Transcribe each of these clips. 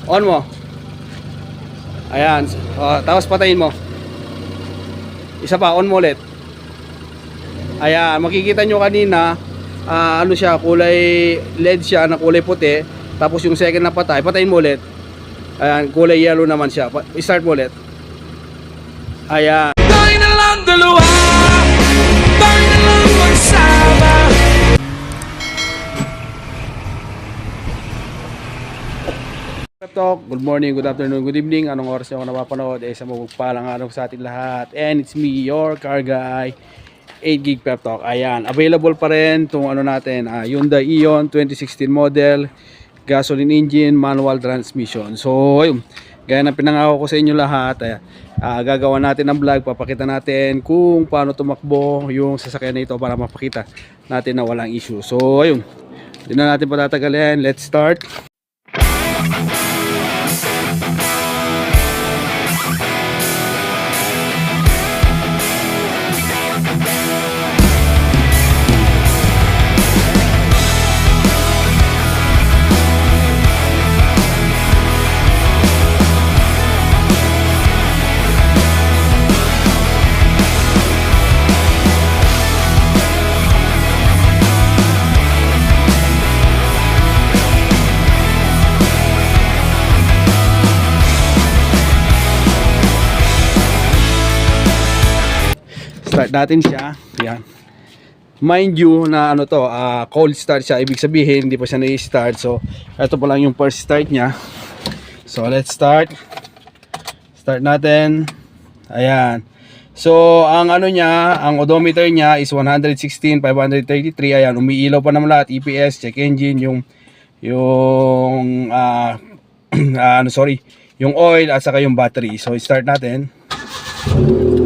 On mo. Ayan. Tapos patayin mo. Isa pa, on mo ulit. Ayan, makikita nyo kanina, ano siya, kulay LED siya na kulay puti. Tapos yung second na patay, patayin mo ulit. Ayan, kulay yellow naman siya. I-start mo ulit. Ayan. Tayo na lang dalawa, tayo na lang magsama. Talk. Good morning, good afternoon, good evening. Anong oras nyo ako napapanood? Sa mapagpalang araw sa ating lahat. And it's me, your car guy, 8 Gig Pep Talk. Ayan, available pa rin itong ano natin, Hyundai Ion 2016 model, gasoline engine, manual transmission. So, ayun, gaya ng pinangako ko sa inyo lahat, gagawa natin ng vlog, papakita natin kung paano tumakbo yung sasakyan na ito para mapakita natin na walang issue. So, ayun, hindi na natin patatagalin. Let's start. Start natin siya. Yan. Mind you na ano to, cold start siya. Ibig sabihin hindi pa siya na-start. So, ito pa lang yung first start niya. So, let's start. Start natin. Ayan. So, ang ano niya, ang odometer niya is 116, 533. Ayan, umiilaw pa naman lahat. EPS, check engine, yung yung oil at saka yung battery. So, start natin.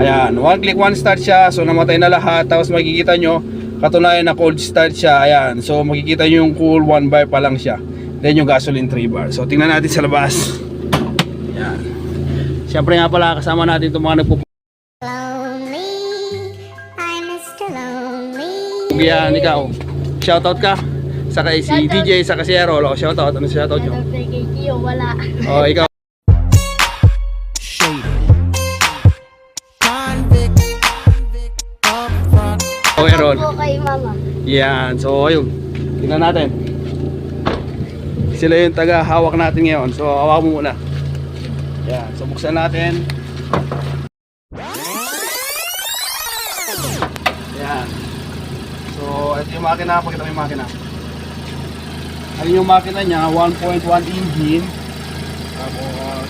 Ayan, one click, one start siya. So namatay na lahat. Tapos makikita nyo, katunayan na cold start siya. Ayan, so makikita nyo yung cool 1 bar pa lang siya. Then yung gasoline 3 bar. So tingnan natin sa labas. Ayan. Siyempre nga pala, kasama natin itong mga Lonely, I'm Mr. Lonely. Yan, ikaw. Shoutout ka. Saka si DJ, saka si Errol. Shoutout. Ano shoutout nyo? Wala. Oh, ikaw. Oh, Errol. Po kay mama. Yan, so ayun. Tingnan natin. Sila yung taga-hawak natin ngayon. So hawak mo muna. Yan, so buksan natin. Yan. So ito yung makina, pakita mo yung makina. Ayun yung makina niya, 1.1 engine. Tapos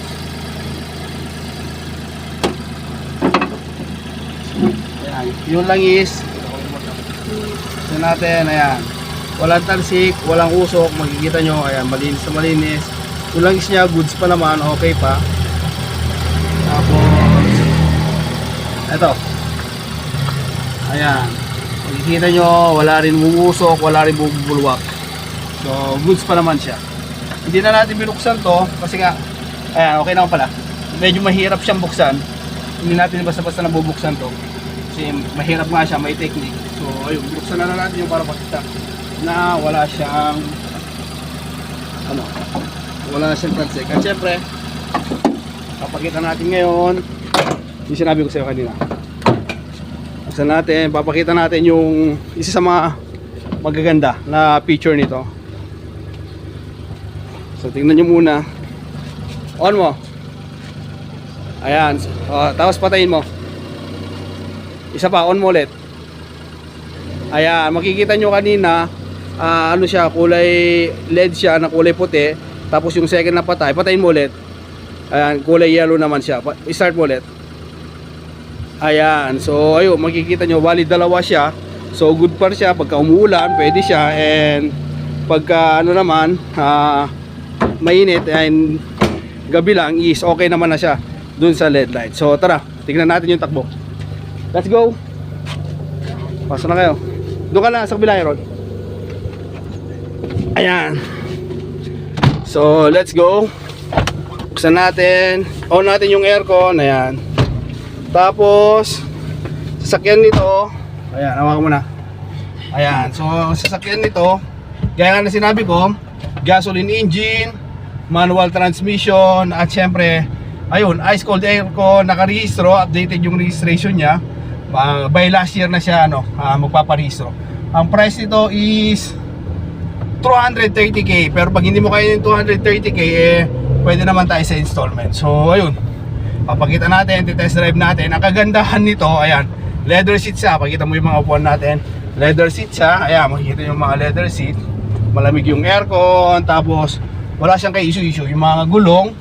ayan, yun lang is so natin, ayan, walang talsik, walang usok, makikita nyo, ayan, malinis na malinis. Yung langis niya, goods pa naman, okay pa. Tapos eto, ayan, makikita nyo, wala rin umusok, wala rin bubulwak. So goods pa naman siya. Hindi na natin binuksan to kasi nga, ayan, okay naman pala, medyo mahirap siyang buksan. Hindi natin basta-basta nabubuksan to kasi mahirap nga siya, may technique. So ayun, buksan na natin yung para makita na wala siyang wala siyang talsik. At syempre, papakita natin ngayon yung sinabi ko sa iyo kanina. Buksan natin, papakita natin yung isa sa mga magaganda na feature nito. So tingnan nyo muna. On mo. Ayan, tapos patayin mo. Isa pa, on mo ulit. Ayan, makikita nyo kanina, ano siya, kulay LED siya na kulay puti. Tapos yung second na patay, patayin mo ulit. Ayan, kulay yellow naman siya. I-start mo ulit. Ayan, so ayun, makikita nyo, bali dalawa siya. So good pa siya, pagka umuulan, pwede siya. And pagka ano naman, mainit and gabi lang, is okay naman na siya dun sa LED light. So tara, tignan natin yung takbo. Let's go. Pasok na kayo. Doon ka na sa kabila, Ron. Ayan. So let's go. Buksan natin. On natin yung aircon. Ayan. Tapos sasakyan nito, ayan, hawakan mo na. Ayan, so sasakyan nito, gaya nga na sinabi ko, gasoline engine, manual transmission, at syempre ayun, ice cold aircon, nakarehistro, updated yung registration niya. By last year na siya magpaparehistro. Ang price nito is 230k, pero pag hindi mo kaya yung 230k pwede naman tayo sa installment. So ayun, papakita natin, test drive natin. Ang kagandahan nito, ayan, leather seat siya. Pakita mo yung mga upuan natin, leather seat siya. Ayan, makikita yung mga leather seat, malamig yung aircon, tapos wala siyang kay issue yung mga gulong,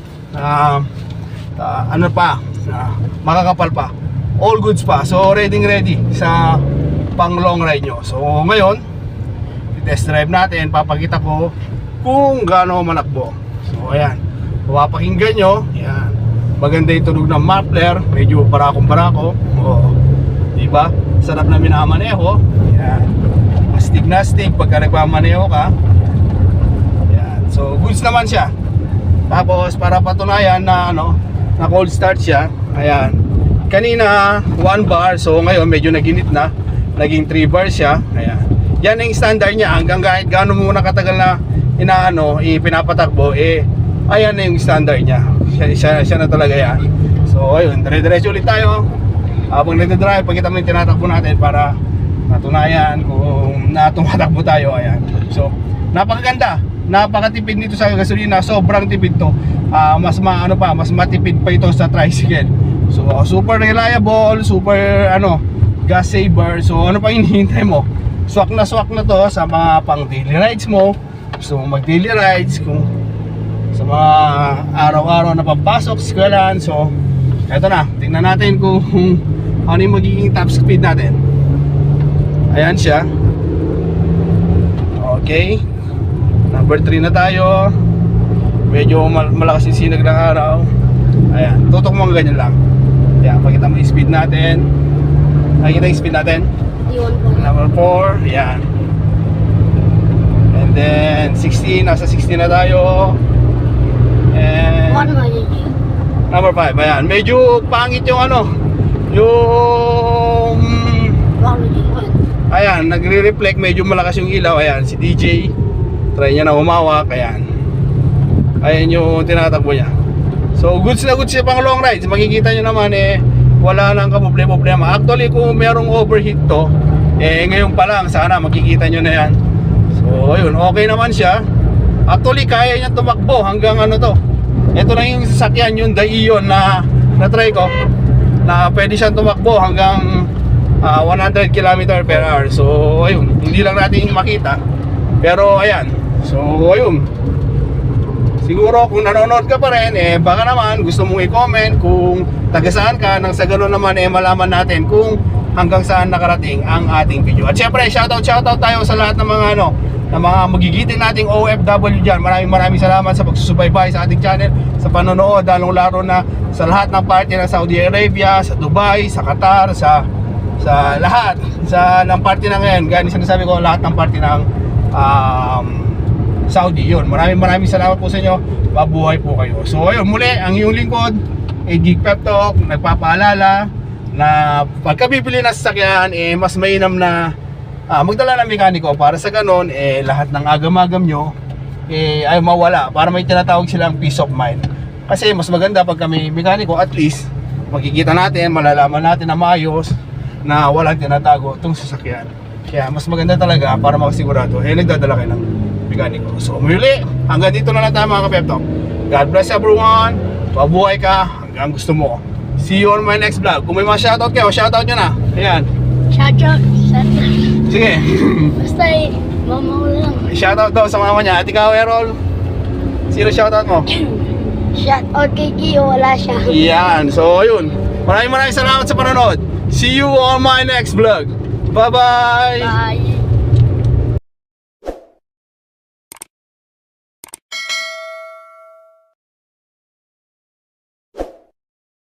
makakapal pa, all goods pa. So ready sa pang long ride nyo. So ngayon, test drive natin, papakita ko kung gaano manakbo. So ayan, mapapakinggan nyo. Ayan, maganda yung tunog ng muffler, medyo barako. Diba? Sarap na minamaneho. Ayan, astig na astig pagka nagmamaneho ka. Ayan, so goods naman siya. Tapos para patunayan na na cold start siya, ayan, kanina 1 bar, so ngayon medyo naginit na, naging 3 bars siya. Ayan, yan ang standard niya. Hanggang kahit gaano muna katagal na pinapatakbo, ayan na yung standard niya. Siya na talaga yan. So ayun, dire-diretso ulit tayo. Habang nagdadrive, pagkita mo yung tinatakbo natin para matunayan kung tumatakbo tayo. Ayan, so napakaganda, napakatipid nito sa gasolina. Sobrang tipid to. Mas matipid pa ito sa tricycle. So super reliable, super gas saver. So ano pa hinihintay mo? Swak na to sa mga pang daily rides mo. So mag daily rides, kung sa mga araw-araw na papasok sa eskwelahan. So eto na, tingnan natin kung ano yung magiging top speed natin. Ayan siya. Okay, number 3 na tayo. Medyo malakas yung sinag ng araw. Ayan, tutok mo ganyan lang. Ayan, pakita mo yung speed natin. Nakikita yung speed natin? Yun po. Number 4, ayan. And then 16, nasa 16 na tayo. And One more. number 5, ayan. Medyo pangit yung yung ayan, nagre-reflect, medyo malakas yung ilaw. Ayan, si DJ, try niya na humawak. Ayan yung tinatakbo niya. So goods na goods siya pang long rides. Makikita nyo naman wala nang problema. Actually kung merong overheat to, ngayon pa lang sana makikita nyo na yan. So ayun, okay naman siya. Actually kaya niya tumakbo hanggang ito na yung sasakyan, yung Daion na try ko, na pwede siyang tumakbo hanggang 100 km/h. So ayun, hindi lang natin makita, pero ayan. So ayun, siguro kung nanonood ka pa rin, baka naman gusto mong i-comment kung taga saan ka, nang sa gano'n naman malaman natin kung hanggang saan nakarating ang ating video. At syempre shoutout tayo sa lahat ng mga ng mga magigiting nating OFW dyan. Maraming salamat sa pagsusubaybay sa ating channel, sa panonood, lalong-laro na sa lahat ng party ng Saudi Arabia, sa Dubai, sa Qatar, sa lahat ng party na ngayon. Ganyan sinasabi ko, lahat ng party ng Saudi. Yun, maraming salamat po sa inyo. Mabuhay po kayo. So ayun, muli ang iyong lingkod, Geek Pep Talk, nagpapaalala na pagka bibili ng sasakyan, mas mainam na magdala ng mekaniko para sa ganon, lahat ng agam-agam nyo ay mawala, para may tinatawag silang peace of mind. Kasi mas maganda pag kami mekaniko, at least makikita natin, malalaman natin na maayos, na walang tinatago itong sasakyan. Kaya mas maganda talaga para makasigurado, nagdadala kayo ng mekaniko. So muli, hanggang dito na lang tayo mga ka-Pep Talk. God bless everyone, mabuhay ka hanggang gusto mo. See you on my next vlog. Kung may mga shoutout kayo, shoutout nyo na. Ayan, Shoutout. sige. Basta mama ko lang. Shoutout daw sa mama niya. At ikaw, Errol, sino shoutout mo? Shoutout kay Gio, wala siya. Yan, so yun, maraming salamat sa panonood. See you on my next vlog. Bye bye. Bye.